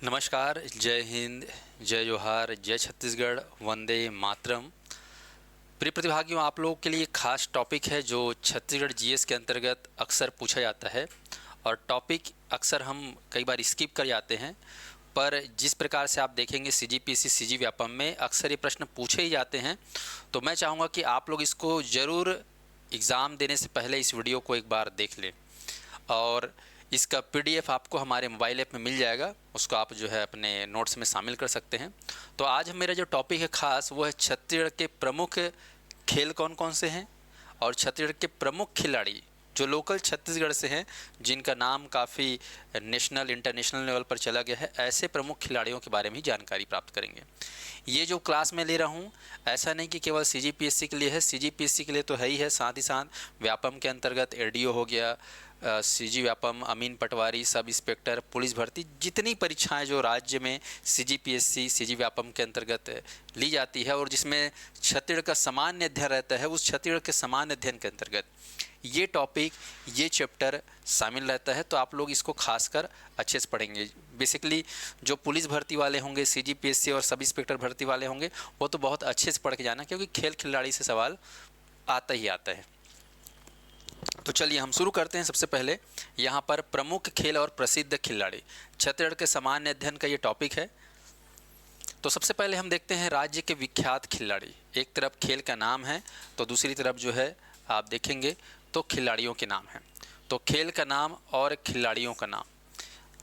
नमस्कार, जय हिंद, जय जोहार, जय छत्तीसगढ़, वंदे मातरम। प्रिय प्रतिभागियों, आप लोगों के लिए खास टॉपिक है जो छत्तीसगढ़ जीएस के अंतर्गत अक्सर पूछा जाता है और टॉपिक अक्सर हम कई बार स्किप कर जाते हैं। पर जिस प्रकार से आप देखेंगे सीजीपीएससी सीजी व्यापम में अक्सर ये प्रश्न पूछे ही जाते हैं, तो मैं चाहूँगा कि आप लोग इसको ज़रूर एग्ज़ाम देने से पहले इस वीडियो को एक बार देख लें। और इसका पीडीएफ आपको हमारे मोबाइल ऐप में मिल जाएगा, उसको आप जो है अपने नोट्स में शामिल कर सकते हैं। तो आज मेरा जो टॉपिक है खास, वो है छत्तीसगढ़ के प्रमुख खेल कौन कौन से हैं और छत्तीसगढ़ के प्रमुख खिलाड़ी जो लोकल छत्तीसगढ़ से हैं, जिनका नाम काफ़ी नेशनल इंटरनेशनल लेवल पर चला गया है, ऐसे प्रमुख खिलाड़ियों के बारे में ही जानकारी प्राप्त करेंगे। ये जो क्लास मैं ले रहा हूँ, ऐसा नहीं कि केवल सीजीपीएससी के लिए है, सीजीपीएससी के लिए तो है ही है, साथ ही साथ व्यापम के अंतर्गत एडीओ हो गया, सीजी व्यापम, अमीन पटवारी, सब इंस्पेक्टर, पुलिस भर्ती, जितनी परीक्षाएं जो राज्य में सीजीपीएससी सीजी व्यापम के अंतर्गत ली जाती है और जिसमें छत्तीसगढ़ का सामान्य अध्ययन रहता है, उस छत्तीसगढ़ के सामान्य अध्ययन के अंतर्गत ये टॉपिक, ये चैप्टर शामिल रहता है। तो आप लोग इसको खासकर अच्छे से पढ़ेंगे। बेसिकली जो पुलिस भर्ती वाले होंगे, सीजीपीएससी और सब इंस्पेक्टर भर्ती वाले होंगे, वो तो बहुत अच्छे से पढ़ के जाना, क्योंकि खेल खिलाड़ी से सवाल आता ही आता है। तो चलिए हम शुरू करते हैं। सबसे पहले यहाँ पर प्रमुख खेल और प्रसिद्ध खिलाड़ी, छत्तीसगढ़ के सामान्य अध्ययन का ये टॉपिक है। तो सबसे पहले हम देखते हैं राज्य के विख्यात खिलाड़ी। एक तरफ खेल का नाम है, तो दूसरी तरफ जो है आप देखेंगे तो खिलाड़ियों के नाम हैं। तो खेल का नाम और खिलाड़ियों का नाम,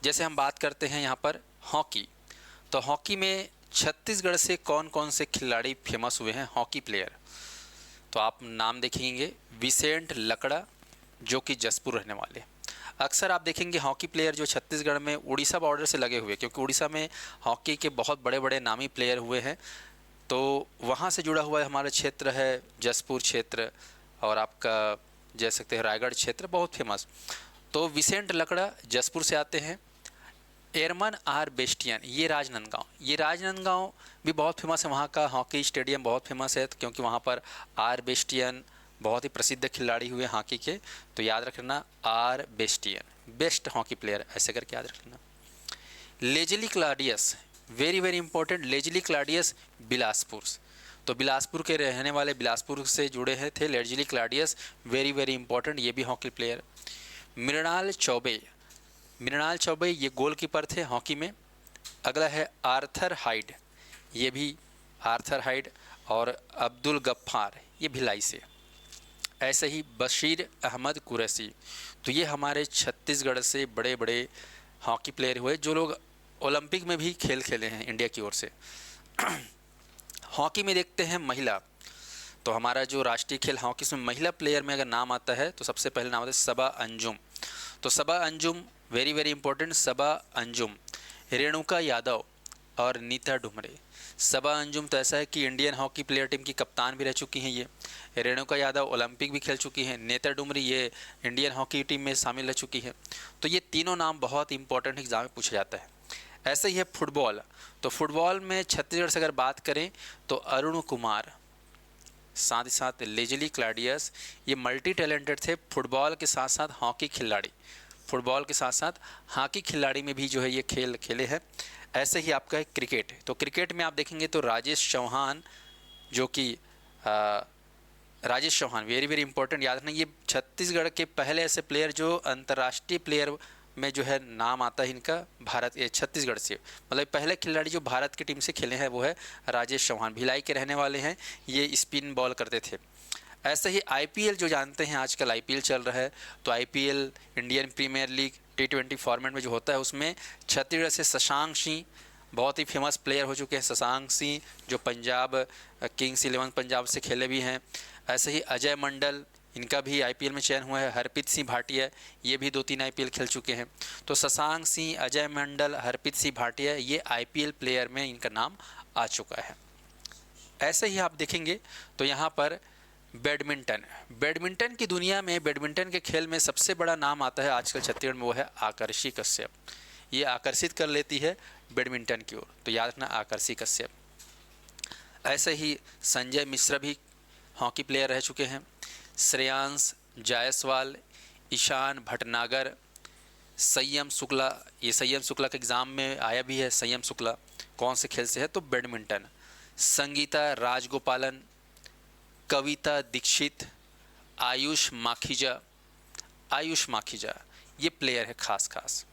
जैसे हम बात करते हैं यहाँ पर हॉकी, तो हॉकी में छत्तीसगढ़ से कौन कौन से खिलाड़ी फेमस हुए हैं, हॉकी प्लेयर। तो आप नाम देखेंगे, विसेंट लकड़ा, जो कि जसपुर रहने वाले। अक्सर आप देखेंगे हॉकी प्लेयर जो छत्तीसगढ़ में उड़ीसा बॉर्डर से लगे हुए, क्योंकि उड़ीसा में हॉकी के बहुत बड़े बड़े नामी प्लेयर हुए हैं, तो वहाँ से जुड़ा हुआ हमारा क्षेत्र है जसपुर क्षेत्र, और आपका जै सकते हैं रायगढ़ क्षेत्र बहुत फेमस। तो विसेंट लकड़ा जसपुर से आते हैं। एरमन आर बेस्टियन, ये राजनांदगांव भी बहुत फेमस है, वहाँ का हॉकी स्टेडियम बहुत फेमस है, क्योंकि वहाँ पर आर बेस्टियन बहुत ही प्रसिद्ध खिलाड़ी हुए हॉकी के। तो याद रखना, आर बेस्टियन बेस्ट हॉकी प्लेयर, ऐसे करके याद रखना। Leslie Claudius, very very important, Leslie Claudius Bilaspur, तो बिलासपुर के रहने वाले, बिलासपुर से जुड़े हैं थे Leslie Claudius, very very important, ये भी हॉकी प्लेयर। मृणाल चौबे, मृणाल चौबे ये गोलकीपर थे हॉकी में। अगला है आर्थर हाइड, ये भी आर्थर हाइड, और अब्दुल गफ्फार, ये भिलाई से। ऐसे ही बशीर अहमद कुरैशी, तो ये हमारे छत्तीसगढ़ से बड़े बड़े हॉकी प्लेयर हुए, जो लोग ओलंपिक में भी खेल खेले हैं इंडिया की ओर से। हॉकी में देखते हैं महिला, तो हमारा जो राष्ट्रीय खेल हॉकी, इसमें महिला प्लेयर में अगर नाम आता है तो सबसे पहले नाम आता है सबा अंजुम। तो सबा अंजुम वेरी वेरी इंपॉर्टेंट, सबा अंजुम, रेणुका यादव और नीता डुमरे। सबा अंजुम तो ऐसा है कि इंडियन हॉकी प्लेयर टीम की कप्तान भी रह चुकी हैं ये। रेणुका यादव ओलंपिक भी खेल चुकी हैं। नीता डुमरी ये इंडियन हॉकी टीम में शामिल रह चुकी है। तो ये तीनों नाम बहुत इंपॉर्टेंट एग्जाम में पूछा जाता है। ऐसे ही है फुटबॉल, तो फुटबॉल में छत्तीसगढ़ से अगर बात करें तो अरुण कुमार, साथ ही साथ लेजली क्लाडियस, ये मल्टी टैलेंटेड थे, फुटबॉल के साथ साथ हॉकी खिलाड़ी, फुटबॉल के साथ साथ हॉकी खिलाड़ी में भी जो है ये खेल खेले हैं। ऐसे ही आपका है क्रिकेट, तो क्रिकेट में आप देखेंगे तो राजेश चौहान, जो कि Rajesh Chauhan very very important, याद रखना, ये छत्तीसगढ़ के पहले ऐसे प्लेयर जो अंतर्राष्ट्रीय प्लेयर में जो है नाम आता है इनका, भारत ये छत्तीसगढ़ से, मतलब पहले खिलाड़ी जो भारत की टीम से खेले हैं वो है राजेश चौहान, भिलाई के रहने वाले हैं, ये स्पिन बॉल करते थे। ऐसे ही आईपीएल जो जानते हैं, आजकल आईपीएल चल रहा है, तो आईपीएल इंडियन प्रीमियर लीग टी20 फॉर्मेट में जो होता है, उसमें छत्तीसगढ़ से शशांक सिंह बहुत ही फेमस प्लेयर हो चुके हैं। शशांक सिंह जो पंजाब किंग्स 11 पंजाब से खेले भी हैं। ऐसे ही अजय मंडल, इनका भी आईपीएल में चयन हुआ है। हरप्रीत सिंह भाटिया, ये भी 2-3 आईपीएल खेल चुके हैं। तो शशांक सिंह, अजय मंडल, हरप्रीत सिंह भाटिया, ये आईपीएल प्लेयर में इनका नाम आ चुका है। ऐसे ही आप देखेंगे तो यहाँ पर बैडमिंटन, बैडमिंटन की दुनिया में, बैडमिंटन के खेल में सबसे बड़ा नाम आता है आजकल छत्तीसगढ़ में, वो है आकर्षी कश्यप। ये आकर्षित कर लेती है बैडमिंटन की ओर, तो याद रखना आकर्षी कश्यप। ऐसे ही संजय मिश्रा भी हॉकी प्लेयर रह चुके हैं। श्रेयांश जायसवाल, ईशान भटनागर, संयम शुक्ला, ये संयम शुक्ला के एग्ज़ाम में आया भी है। संयम शुक्ला कौन से खेल से है? तो बैडमिंटन। संगीता राजगोपालन, कविता दीक्षित, आयुष माखीजा। आयुष माखीजा ये प्लेयर है खास खास।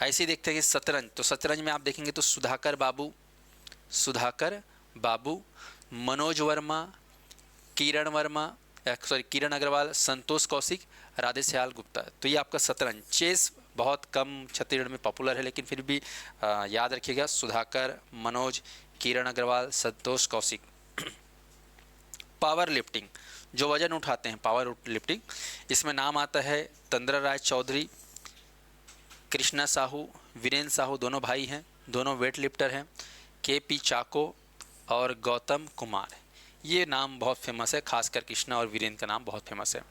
ऐसे ही देखते हैं कि शतरंज, तो शतरंज में आप देखेंगे तो सुधाकर बाबू, सुधाकर बाबू, मनोज वर्मा, किरण वर्मा, सॉरी किरण अग्रवाल, संतोष कौशिक, राधेश्याल गुप्ता। तो ये आपका शतरंज। चेस बहुत कम छत्तीसगढ़ में पॉपुलर है, लेकिन फिर भी याद रखिएगा सुधाकर, मनोज, किरण अग्रवाल, संतोष कौशिक। पावर लिफ्टिंग, जो वजन उठाते हैं, पावर लिफ्टिंग, इसमें नाम आता है तंद्रा राय चौधरी, कृष्णा साहू, वीरेंद्र साहू, दोनों भाई हैं, दोनों वेट लिफ्टर हैं। के.पी. चाको और गौतम कुमार, ये नाम बहुत फेमस है, खासकर कृष्णा और वीरेंद्र का नाम बहुत फेमस है।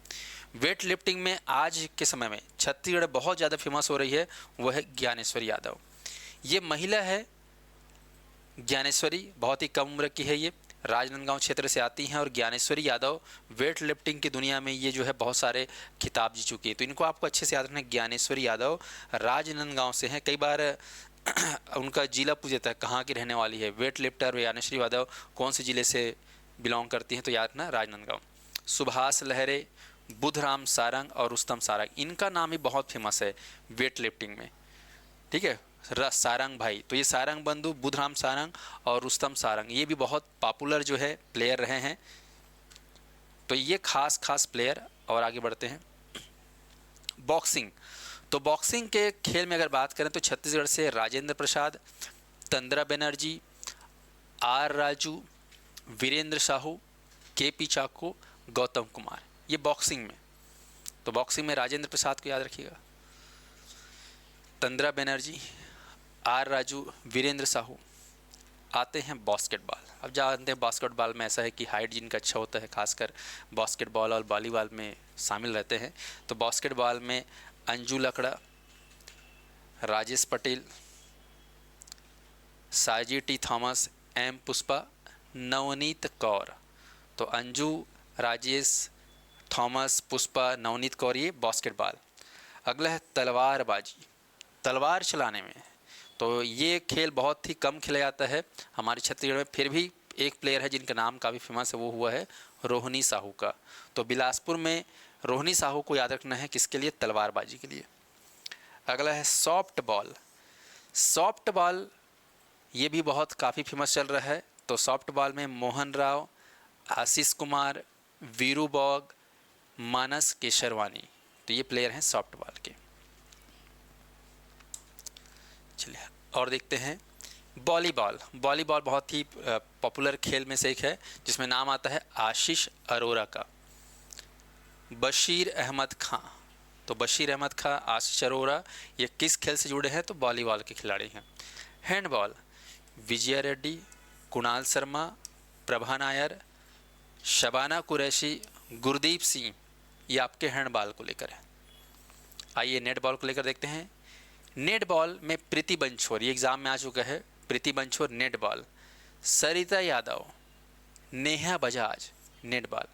वेट लिफ्टिंग में आज के समय में छत्तीसगढ़ बहुत ज़्यादा फेमस हो रही है, वो है ज्ञानेश्वरी यादव। ये महिला है ज्ञानेश्वरी, बहुत ही कम उम्र की है, ये राजनांदगांव क्षेत्र से आती हैं। और ज्ञानेश्वरी यादव वेट लिफ्टिंग की दुनिया में ये जो है बहुत सारे खिताब जीत चुकी है। तो इनको आपको अच्छे से याद रखना है। ज्ञानेश्वरी यादव राजनांदगांव से हैं। कई बार उनका जिला पूछ जाता है कहाँ की रहने वाली है। वेट लिफ्टर ज्ञानेश्वरी यादव कौन से ज़िले से बिलोंग करती हैं? तो याद रखना राजनांदगांव। सुभाष लहरे, बुधराम सारंग और रुस्तम सारंग, इनका नाम ही बहुत फेमस है वेट लिफ्टिंग में, ठीक है। सारंग भाई, तो ये सारंग बंधु, बुधराम सारंग और रुस्तम सारंग, ये भी बहुत पॉपुलर जो है प्लेयर रहे हैं। तो ये खास खास प्लेयर। और आगे बढ़ते हैं। बॉक्सिंग, तो बॉक्सिंग के खेल में अगर बात करें तो छत्तीसगढ़ से राजेंद्र प्रसाद, तंद्रा बनर्जी, आर राजू, वीरेंद्र साहू, के.पी. चाको, गौतम कुमार, ये बॉक्सिंग में। तो बॉक्सिंग में राजेंद्र प्रसाद को याद रखिएगा, तंद्रा बनर्जी, आर राजू, वीरेंद्र साहू। आते हैं बास्केटबॉल। अब जानते हैं बास्केटबॉल में ऐसा है कि हाइट जिनका अच्छा होता है, खासकर बास्केटबॉल और वॉलीबॉल में शामिल रहते हैं। तो बास्केटबॉल में अंजू लकड़ा, राजेश पटेल, साजी टी थॉमस, एम पुष्पा, नवनीत कौर। तो अंजू, राजेश, थॉमस, पुष्पा, नवनीत कौर, ये बास्केटबॉल। अगला है तलवारबाजी, तलवार चलाने में। तो ये खेल बहुत ही कम खेला जाता है हमारे छत्तीसगढ़ में, फिर भी एक प्लेयर है जिनका नाम काफ़ी फेमस है, वो हुआ है रोहिणी साहू का। तो बिलासपुर में रोहिणी साहू को याद रखना है, किसके लिए? तलवारबाजी के लिए। अगला है सॉफ्ट बॉल। सॉफ्ट बॉल ये भी बहुत काफ़ी फेमस चल रहा है। तो सॉफ्ट बॉल में मोहन राव, आशीष कुमार, वीरू बॉग, मानस केशरवानी, तो ये प्लेयर हैं सॉफ्ट बॉल के। चलिए और देखते हैं वॉलीबॉल। वॉलीबॉल बहुत ही पॉपुलर खेल में से एक है, जिसमें नाम आता है आशीष अरोरा का, बशीर अहमद खां। तो बशीर अहमद खां, आशीष अरोरा, ये किस खेल से जुड़े हैं? तो वॉलीबॉल के खिलाड़ी हैं। हैंडबॉल, विजया रेड्डी, कुणाल शर्मा, प्रभा नायर, शबाना कुरैशी, गुरदीप सिंह, ये आपके हैंडबॉल को लेकर है। आइए नेटबॉल को लेकर देखते हैं। नेटबॉल में प्रीति बंछोर, ये एग्ज़ाम में आ चुका है, प्रीति बंछोर नेटबॉल। सरिता यादव, नेहा बजाज नेटबॉल।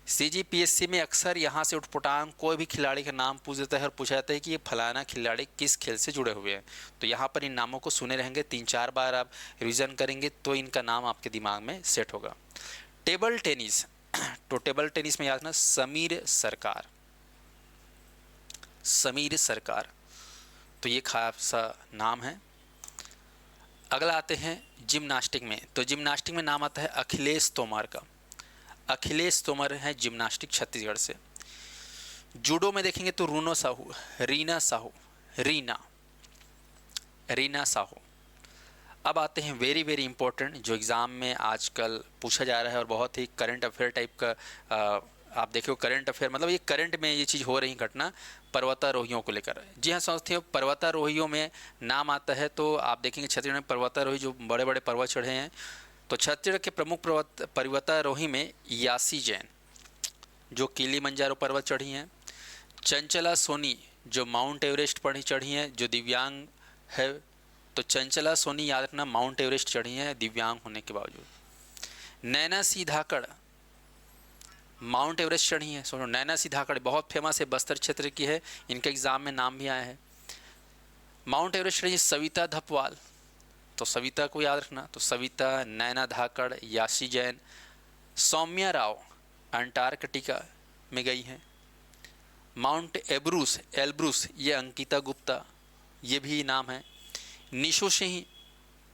CGPSC में अक्सर यहाँ से उठपुटांग कोई भी खिलाड़ी का नाम पूछ देता है और पूछा जाता है कि ये फलाना खिलाड़ी किस खेल से जुड़े हुए हैं। तो यहाँ पर इन नामों को सुने रहेंगे, 3-4 बार आप रिवीजन करेंगे तो इनका नाम आपके दिमाग में सेट होगा। टेबल टेनिस, तो टेबल टेनिस में याद रखना समीर सरकार, समीर सरकार, तो ये खासा नाम है। अगला आते हैं जिम्नास्टिक में। तो जिम्नास्टिक में नाम आता है अखिलेश तोमर का। अखिलेश तोमर है जिम्नास्टिक छत्तीसगढ़ से। जूडो में देखेंगे तो रूनो साहू, रीना साहू, रीना साहू। अब आते हैं वेरी वेरी इंपॉर्टेंट, जो एग्ज़ाम में आजकल पूछा जा रहा है और बहुत ही करंट अफेयर टाइप का। आप देखो करंट अफेयर मतलब ये करंट में ये चीज़ हो रही घटना, पर्वतारोहियों को लेकर। जी हाँ साथियों, पर्वतारोहियों में नाम आता है तो आप देखेंगे छत्तीसगढ़ में पर्वतारोही जो बड़े बड़े पर्वत चढ़े हैं। तो छत्तीसगढ़ के प्रमुख पर्वतारोही में यासी जैन जो किलिमंजारो पर्वत चढ़ी हैं, चंचला सोनी जो माउंट एवरेस्ट पर चढ़ी हैं, जो दिव्यांग है। तो चंचला सोनी याद रखना माउंट एवरेस्ट चढ़ी हैं दिव्यांग होने के बावजूद। नैना सी धाकड़, माउंट एवरेस्ट चढ़ी हैं, सोचो। नैना सिंह धाकड़ बहुत फेमस है, बस्तर क्षेत्र की है, इनके एग्जाम में नाम भी आया है। माउंट एवरेस्ट चढ़ी सविता धपवाल, तो सविता को याद रखना। तो सविता, नैना धाकड़, यासी जैन। सौम्या राव अंटार्कटिका में गई हैं। माउंट एब्रूस, एल्ब्रूस, ये अंकिता गुप्ता, ये भी नाम है। निशो सिंह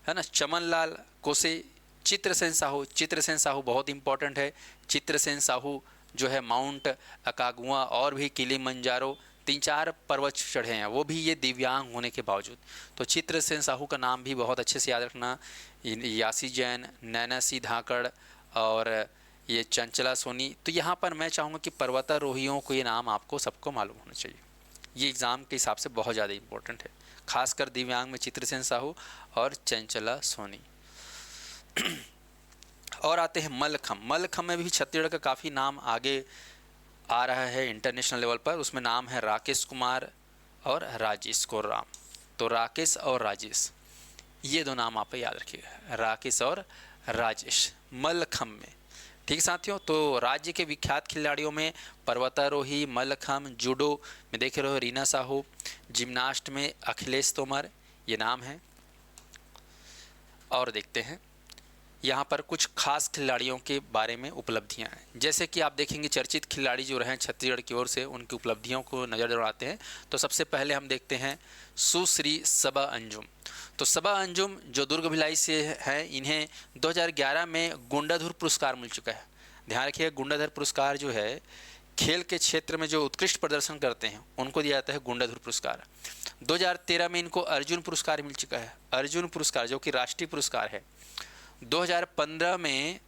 है ना, चमन लाल कोसे, चित्रसेन साहू। चित्रसेन साहू बहुत इंपॉर्टेंट है। चित्रसेन साहू जो है माउंट अकागुआ और भी किलिमंजारो 3-4 पर्वत चढ़े हैं, वो भी ये दिव्यांग होने के बावजूद। तो चित्रसेन साहू का नाम भी बहुत अच्छे से याद रखना। यासी जैन, नैना सिंह धाकड़ और ये चंचला सोनी। तो यहाँ पर मैं चाहूँगा कि पर्वतारोहियों को ये नाम आपको सबको मालूम होना चाहिए। ये एग्ज़ाम के हिसाब से बहुत ज़्यादा इंपॉर्टेंट है, खासकर दिव्यांग में चित्रसेन साहू और चंचला सोनी। और आते हैं मल्लखम्ब। मल्लखम्ब में भी छत्तीसगढ़ का काफ़ी नाम आगे आ रहा है इंटरनेशनल लेवल पर। उसमें नाम है राकेश कुमार और राजेश कोर्राम। तो राकेश और राजेश, ये दो नाम आप याद रखिएगा, राकेश और राजेश, मल्लखम्ब में। ठीक साथियों, तो राज्य के विख्यात खिलाड़ियों में पर्वतारोही, मल्लखम्ब, जूडो में देख रहे हो रीना साहू, जिम्नास्ट में अखिलेश तोमर, ये नाम है। और देखते हैं यहाँ पर कुछ खास खिलाड़ियों के बारे में उपलब्धियाँ हैं। जैसे कि आप देखेंगे चर्चित खिलाड़ी जो रहे छत्तीसगढ़ की ओर से, उनकी उपलब्धियों को नज़र दौड़ाते हैं। तो सबसे पहले हम देखते हैं सुश्री सबा अंजुम। तो सबा अंजुम जो दुर्ग भिलाई से हैं, इन्हें 2011 में गुंडाधुर पुरस्कार मिल चुका है। ध्यान रखिए, गुंडाधुर पुरस्कार जो है खेल के क्षेत्र में जो उत्कृष्ट प्रदर्शन करते हैं उनको दिया जाता है गुंडाधुर पुरस्कार। 2013 में इनको अर्जुन पुरस्कार मिल चुका है, अर्जुन पुरस्कार जो कि राष्ट्रीय पुरस्कार है। 2015 में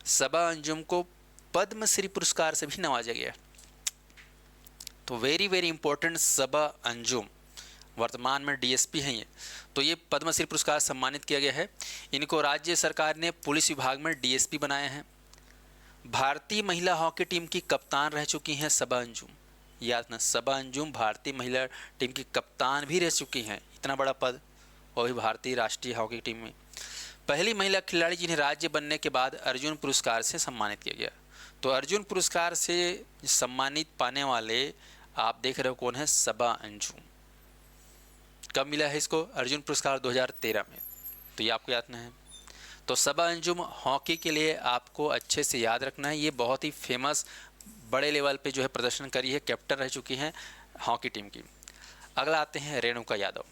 सबा अंजुम को पद्मश्री पुरस्कार से भी नवाजा गया। तो वेरी वेरी इंपॉर्टेंट, सबा अंजुम वर्तमान में डीएसपी हैं ये। तो ये पद्मश्री पुरस्कार सम्मानित किया गया है। इनको राज्य सरकार ने पुलिस विभाग में डीएसपी बनाया है। भारतीय महिला हॉकी टीम की कप्तान रह चुकी हैं सबा अंजुम। याद ना, सबा अंजुम भारतीय महिला टीम की कप्तान भी रह चुकी हैं, इतना बड़ा पद, और भी भारतीय राष्ट्रीय हॉकी टीम में पहली महिला खिलाड़ी जिन्हें राज्य बनने के बाद अर्जुन पुरस्कार से सम्मानित किया गया। तो अर्जुन पुरस्कार से सम्मानित पाने वाले आप देख रहे हो कौन है, सबा अंजुम। कब मिला है इसको अर्जुन पुरस्कार? 2013 में। तो ये आपको याद है। तो सबा अंजुम हॉकी के लिए आपको अच्छे से याद रखना है। ये बहुत ही फेमस बड़े लेवल पे जो है प्रदर्शन करी है, कैप्टन रह चुकी हैं हॉकी टीम की। अगला आते हैं रेणुका यादव।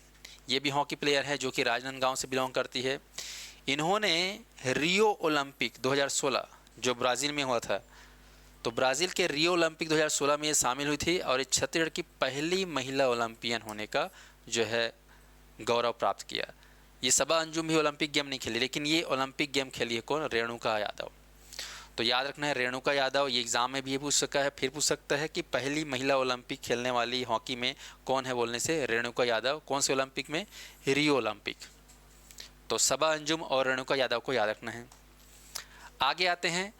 ये भी हॉकी प्लेयर है जो कि राजनांदगांव से बिलोंग करती है। इन्होंने रियो ओलंपिक 2016 जो ब्राज़ील में हुआ था, तो ब्राज़ील के रियो ओलंपिक 2016 में ये शामिल हुई थी और छत्तीसगढ़ की पहली महिला ओलंपियन होने का जो है गौरव प्राप्त किया। ये सबा अंजुम भी ओलंपिक गेम नहीं खेली, लेकिन ये ओलंपिक गेम खेली है कौन? रेणुका यादव। तो याद रखना है रेणुका यादव। ये एग्ज़ाम में भी ये पूछ सका है, फिर पूछ सकता है कि पहली महिला ओलंपिक खेलने वाली हॉकी में कौन है बोलने से, रेणुका यादव। कौन से ओलंपिक में? Rio Olympic. तो सबा अंजुम और रेणुका यादव को याद रखना है। आगे आते हैं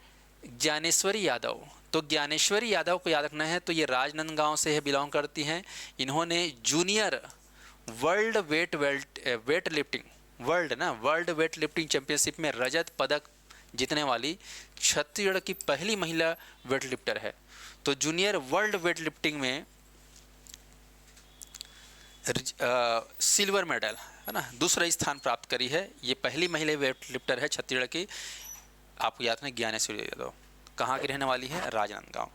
ज्ञानेश्वरी यादव। तो ज्ञानेश्वरी यादव को याद रखना है। तो ये राजनांदगांव से बिलोंग करती हैं। इन्होंने junior world weight lifting championship में रजत पदक जीतने वाली छत्तीसगढ़ की पहली महिला वेट लिफ्टर है। तो जूनियर वर्ल्ड वेट लिफ्टिंग में सिल्वर मेडल है ना, दूसरा स्थान प्राप्त करी है। ये पहली महिला वेट लिफ्टर है छत्तीसगढ़ की। आपको याद है ज्ञानेश्वरी यादव कहाँ की रहने वाली है? राजनांदगांव।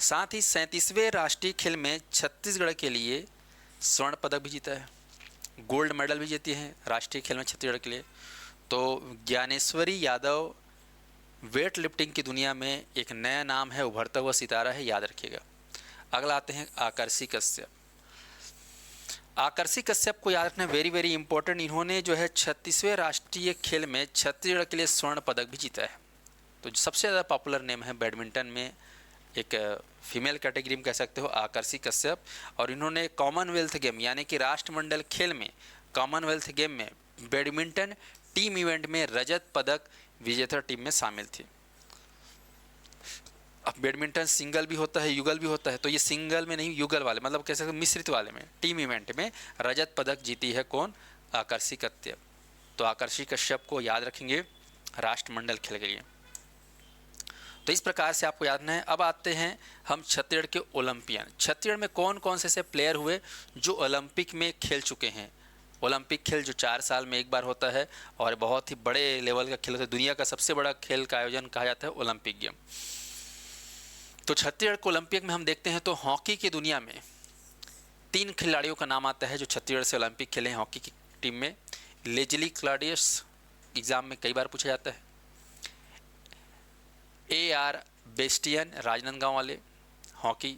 साथ ही 37वें राष्ट्रीय खेल में छत्तीसगढ़ के लिए स्वर्ण पदक भी जीता है, गोल्ड मेडल भी जीती है राष्ट्रीय खेल में छत्तीसगढ़ के लिए। तो ज्ञानेश्वरी यादव वेट लिफ्टिंग की दुनिया में एक नया नाम है, उभरता हुआ सितारा है, याद रखिएगा। अगला आते हैं आकर्षी कश्यप। आकर्षी कश्यप को याद रखना वेरी वेरी इंपॉर्टेंट। इन्होंने जो है 36वें राष्ट्रीय खेल में छत्तीसगढ़ के लिए स्वर्ण पदक भी जीता है। तो सबसे ज़्यादा पॉपुलर नेम है बैडमिंटन में, एक फीमेल कैटेगरी में कह सकते हो, आकर्षी कश्यप। और इन्होंने कॉमनवेल्थ गेम यानी कि राष्ट्रमंडल खेल में, कॉमनवेल्थ गेम में बैडमिंटन टीम इवेंट में रजत पदक विजेता टीम में शामिल थी। अब बैडमिंटन सिंगल भी होता है, युगल भी होता है। तो ये सिंगल में नहीं, युगल वाले, मतलब कह सकते मिश्रित वाले में, टीम इवेंट में रजत पदक जीती है कौन? आकर्षी कश्यप। तो आकर्षी कश्यप को याद रखेंगे राष्ट्रमंडल खेल के लिए। तो इस प्रकार से आपको याद रखना है। अब आते हैं हम छत्तीसगढ़ के ओलंपियन। छत्तीसगढ़ में कौन कौन से ऐसे प्लेयर हुए जो ओलंपिक में खेल चुके हैं। ओलंपिक खेल जो 4 साल में एक बार होता है और बहुत ही बड़े लेवल का खेल होता है, दुनिया का सबसे बड़ा खेल का आयोजन कहा जाता है ओलंपिक गेम। तो छत्तीसगढ़ को ओलंपिक में हम देखते हैं तो हॉकी की दुनिया में 3 खिलाड़ियों का नाम आता है जो छत्तीसगढ़ से ओलंपिक खेले हैं हॉकी की टीम में। लेजली क्लॉडियस, एग्जाम में कई बार पूछा जाता है। AR बेस्टियन, राजनांदगांव वाले हॉकी।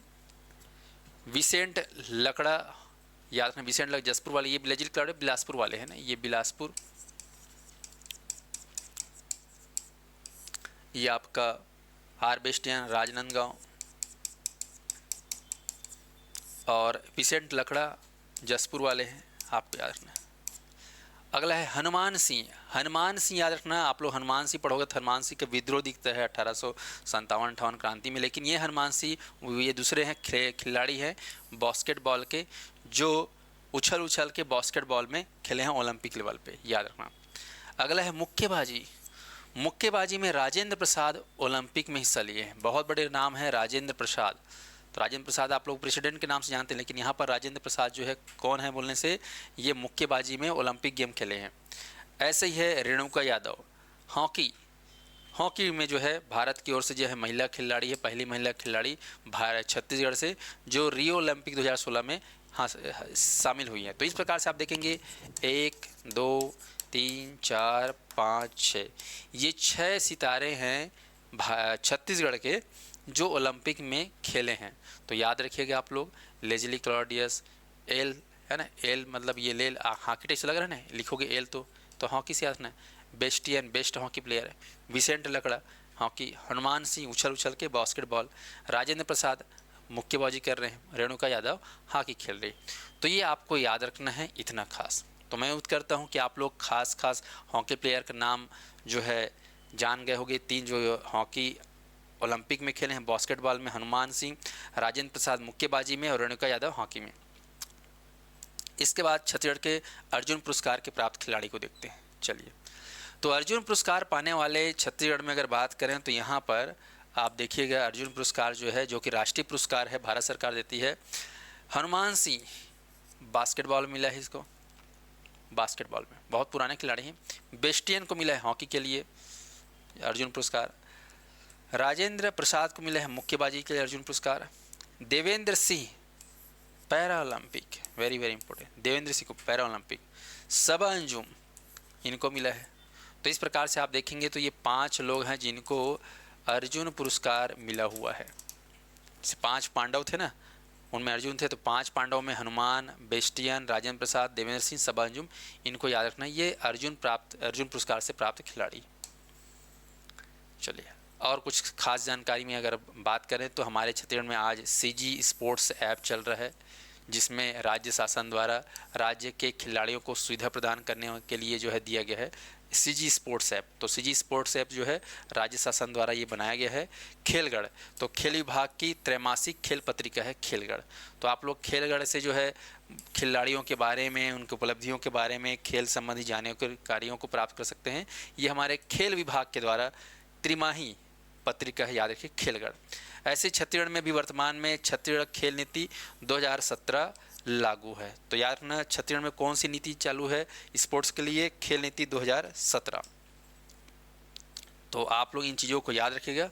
विसेंट लकड़ा, याद रखना विसेंट लकड़ा जसपुर वाले, ये लेजली क्लॉडियस बिलासपुर वाले हैं ना, ये बिलासपुर। ये आपका आर बेस्टियन राजनांदगांव और विसेंट लकड़ा जसपुर वाले हैं, आपको याद रखना है। अगला है हनुमान सिंह। हनुमान सिंह याद रखना, आप लोग हनुमान सिंह पढ़ोगे तो हनुमान सिंह का विद्रोह दिखता है 1857-58 क्रांति में, लेकिन ये हनुमान सिंह ये दूसरे हैं खिलाड़ी हैं बास्केटबॉल के, जो उछल के बास्केटबॉल में खेले हैं ओलंपिक लेवल पे, याद रखना। अगला है मुक्केबाजी। मुक्केबाजी में राजेंद्र प्रसाद ओलंपिक में हिस्सा लिए हैं, बहुत बड़े नाम है राजेंद्र प्रसाद। तो राजेंद्र प्रसाद आप लोग प्रेसिडेंट के नाम से जानते हैं, लेकिन यहाँ पर राजेंद्र प्रसाद जो है कौन है बोलने से, ये मुक्केबाजी में ओलंपिक गेम खेले हैं। ऐसे ही है रेणुका यादव। हॉकी में जो है भारत की ओर से जो है महिला खिलाड़ी है, पहली महिला खिलाड़ी भारत छत्तीसगढ़ से जो रियो ओलंपिक 2016 में शामिल हुई है। तो इस प्रकार से आप देखेंगे 1 2 3 4 5 6, ये 6 सितारे हैं छत्तीसगढ़ के जो ओलंपिक में खेले हैं। तो याद रखिएगा आप लोग, लेजली क्लॉडियस, एल है ना, एल मतलब ये लेल हॉकी टेस्ट लग रहा है ना, लिखोगे एल तो हॉकी से याद रखना है। बेस्टियन बेस्ट हॉकी प्लेयर है। विसेंट लकड़ा हॉकी। हनुमान सिंह उछल के बास्केटबॉल। राजेंद्र प्रसाद मुक्केबाजी कर रहे हैं। रेणुका यादव हॉकी खेल रही। तो ये आपको याद रखना है इतना खास। तो मैं उम्मीद करता हूँ कि आप लोग खास हॉकी प्लेयर का नाम जो है जान गए होंगे। 3 जो हॉकी ओलंपिक में खेले हैं, बास्केटबॉल में हनुमान सिंह, राजेंद्र प्रसाद मुक्केबाजी में और रेणुका यादव हॉकी में। इसके बाद छत्तीसगढ़ के अर्जुन पुरस्कार के प्राप्त खिलाड़ी को देखते हैं। चलिए, तो अर्जुन पुरस्कार पाने वाले छत्तीसगढ़ में अगर बात करें तो यहाँ पर आप देखिएगा अर्जुन पुरस्कार जो है, जो कि राष्ट्रीय पुरस्कार है, भारत सरकार देती है। हनुमान सिंह बास्केटबॉल मिला है, इसको बास्केटबॉल में बहुत पुराने खिलाड़ी हैं। बेस्टियन को मिला है हॉकी के लिए अर्जुन पुरस्कार। राजेंद्र प्रसाद को मिला है मुक्केबाजी के लिए अर्जुन पुरस्कार। Devendra Singh para Olympic, very important, Devendra Singh को पैरा ओलंपिक। सबा अंजुम इनको मिला है। तो इस प्रकार से आप देखेंगे तो ये 5 लोग हैं जिनको अर्जुन पुरस्कार मिला हुआ है। जैसे 5 पांडव थे ना, उनमें अर्जुन थे, तो 5 पांडवों में हनुमान, बेस्टियन, राजेंद्र प्रसाद, देवेंद्र सिंह, सबा अंजुम, इनको याद रखना, ये अर्जुन पुरस्कार से प्राप्त खिलाड़ी। चलिए, और कुछ खास जानकारी में अगर बात करें तो हमारे छत्तीसगढ़ में आज CG स्पोर्ट्स ऐप चल रहा है, जिसमें राज्य शासन द्वारा राज्य के खिलाड़ियों को सुविधा प्रदान करने के लिए जो है दिया गया है CG स्पोर्ट्स ऐप। तो CG स्पोर्ट्स ऐप जो है राज्य शासन द्वारा ये बनाया गया है। खेलगढ़, तो खेल विभाग की त्रैमासिक खेल पत्रिका है खेलगढ़। तो आप लोग खेलगढ़ से जो है खिलाड़ियों के बारे में, उनकी उपलब्धियों के बारे में, खेल संबंधी जानकारियों को प्राप्त कर सकते हैं। ये हमारे खेल विभाग के द्वारा त्रिमाही पत्रिका है, याद रखिए खेलगढ़। ऐसे छत्तीसगढ़ में भी वर्तमान में छत्तीसगढ़ खेल नीति 2017 लागू है। तो याद रखना छत्तीसगढ़ में कौन सी नीति चालू है स्पोर्ट्स के लिए, खेल नीति 2017। तो आप लोग इन चीज़ों को याद रखिएगा।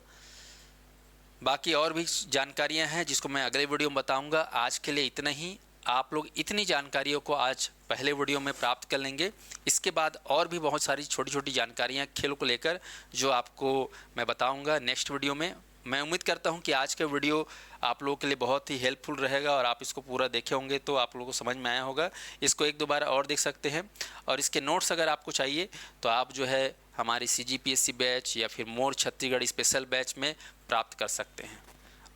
बाकी और भी जानकारियां हैं जिसको मैं अगले वीडियो में बताऊंगा। आज के लिए इतना ही। आप लोग इतनी जानकारियों को आज पहले वीडियो में प्राप्त कर लेंगे। इसके बाद और भी बहुत सारी छोटी जानकारियां खेलों को लेकर जो आपको मैं बताऊंगा नेक्स्ट वीडियो में। मैं उम्मीद करता हूं कि आज का वीडियो आप लोगों के लिए बहुत ही हेल्पफुल रहेगा और आप इसको पूरा देखे होंगे तो आप लोगों को समझ में आया होगा। इसको 1-2 बार और देख सकते हैं और इसके नोट्स अगर आपको चाहिए तो आप जो है हमारी CGPSC बैच या फिर मोर छत्तीसगढ़ स्पेशल बैच में प्राप्त कर सकते हैं।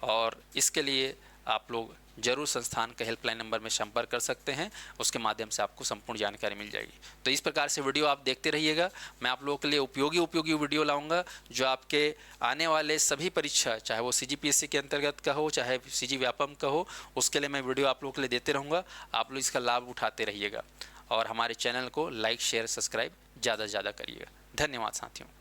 और इसके लिए आप लोग जरूर संस्थान के हेल्पलाइन नंबर में संपर्क कर सकते हैं, उसके माध्यम से आपको संपूर्ण जानकारी मिल जाएगी। तो इस प्रकार से वीडियो आप देखते रहिएगा। मैं आप लोगों के लिए उपयोगी वीडियो लाऊंगा जो आपके आने वाले सभी परीक्षा, चाहे वो CGPSC के अंतर्गत का हो, चाहे CG व्यापम का हो, उसके लिए मैं वीडियो आप लोगों के लिए देते रहूँगा। आप लोग इसका लाभ उठाते रहिएगा और हमारे चैनल को लाइक, शेयर, सब्सक्राइब ज़्यादा से ज़्यादा करिएगा। धन्यवाद साथियों।